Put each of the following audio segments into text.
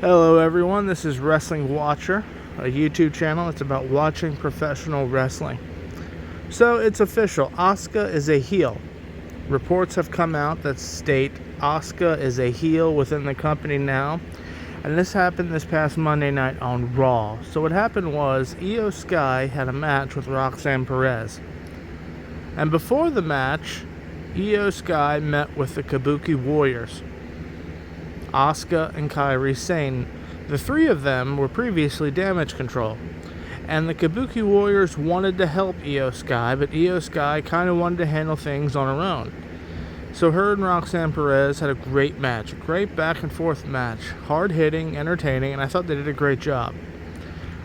Hello everyone, this is Wrestling Watcher, a YouTube channel that's about watching professional wrestling. So it's official, Asuka is a heel. Reports have come out that state Asuka is a heel within the company now. And this happened this past Monday night on Raw. So what happened was Iyo Sky had a match with Roxanne Perez. And before the match, Iyo Sky met with the Kabuki Warriors, Asuka and Kairi Sane. The three of them were previously Damage Control. And the Kabuki Warriors wanted to help Iyo Sky, but Iyo Sky kind of wanted to handle things on her own. So her and Roxanne Perez had a great match, a great back and forth match. Hard-hitting, entertaining, and I thought they did a great job.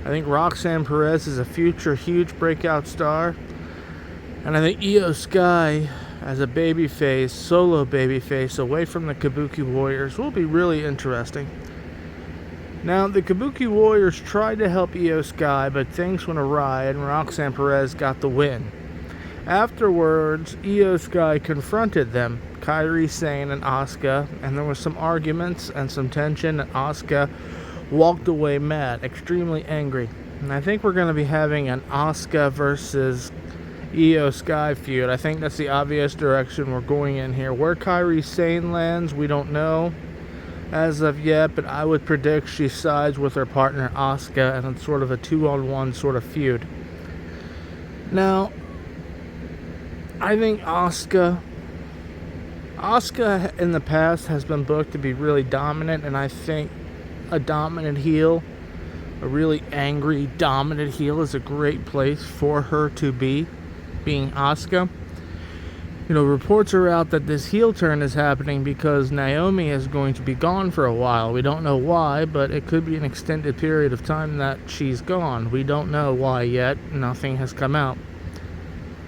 I think Roxanne Perez is a future huge breakout star. And I think Iyo Sky, as a babyface, solo babyface, away from the Kabuki Warriors, will be really interesting. Now, the Kabuki Warriors tried to help Iyo Sky, but things went awry, and Roxanne Perez got the win. Afterwards, Iyo Sky confronted them, Kairi Sane and Asuka, and there was some arguments and some tension, and Asuka walked away mad, extremely angry. And I think we're going to be having an Asuka versus Iyo Sky feud. I think that's the obvious direction we're going in here. Where Kairi Sane lands, we don't know as of yet, but I would predict she sides with her partner Asuka, and it's sort of a 2-on-1 sort of feud. Now, I think Asuka in the past has been booked to be really dominant, and I think a dominant heel, a really angry, dominant heel, is a great place for her to be, being Asuka. You know, reports are out that this heel turn is happening because Naomi is going to be gone for a while. We don't know why, but it could be an extended period of time that she's gone. We don't know why yet. Nothing has come out.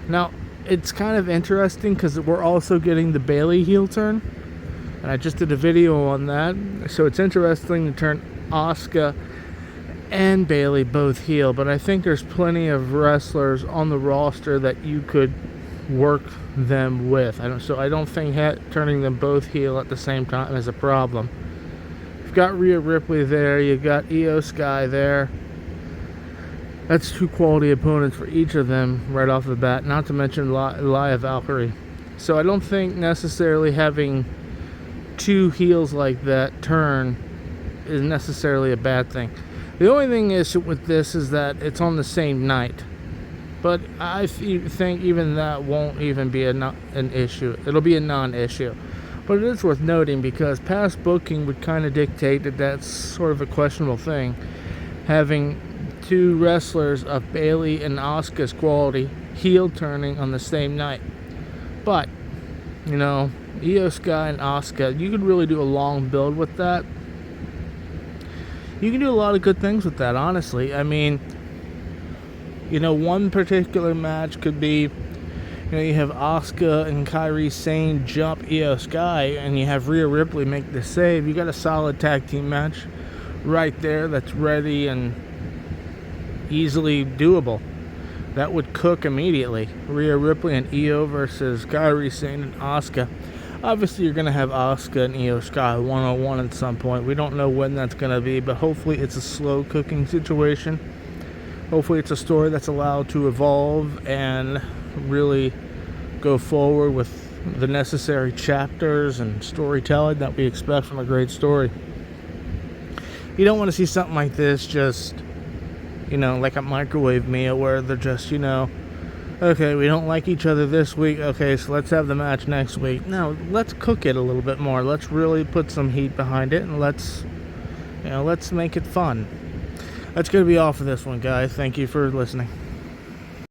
Now, it's kind of interesting because we're also getting the Bayley heel turn, and I just did a video on that. So it's interesting to turn Asuka and Bayley both heel, but I think there's plenty of wrestlers on the roster that you could work them with. I don't think turning them both heel at the same time is a problem. You've got Rhea Ripley there, you've got Iyo Sky there. That's two quality opponents for each of them right off the bat, not to mention Elia Valkyrie. So I don't think necessarily having two heels like that turn is necessarily a bad thing. The only thing is with this is that it's on the same night. But I think even that won't even be an issue. It'll be a non-issue. But it is worth noting because past booking would kind of dictate that that's sort of a questionable thing. Having two wrestlers of Bayley and Asuka's quality heel turning on the same night. But, you know, Iyo Sky and Asuka, you could really do a long build with that. You can do a lot of good things with that, honestly. I mean, you know, one particular match could be, you know, you have Asuka and Kairi Sane jump Iyo Sky, and you have Rhea Ripley make the save. You got a solid tag team match right there that's ready and easily doable. That would cook immediately. Rhea Ripley and Iyo versus Kairi Sane and Asuka. Obviously, you're going to have Asuka and Iyo Sky one-on-one at some point. We don't know when that's going to be, but hopefully it's a slow cooking situation. Hopefully it's a story that's allowed to evolve and really go forward with the necessary chapters and storytelling that we expect from a great story. You don't want to see something like this just, you know, like a microwave meal where they're just, you know, okay, we don't like each other this week, okay, so let's have the match next week. No, let's cook it a little bit more. Let's really put some heat behind it, and let's make it fun. That's going to be all for this one, guys. Thank you for listening.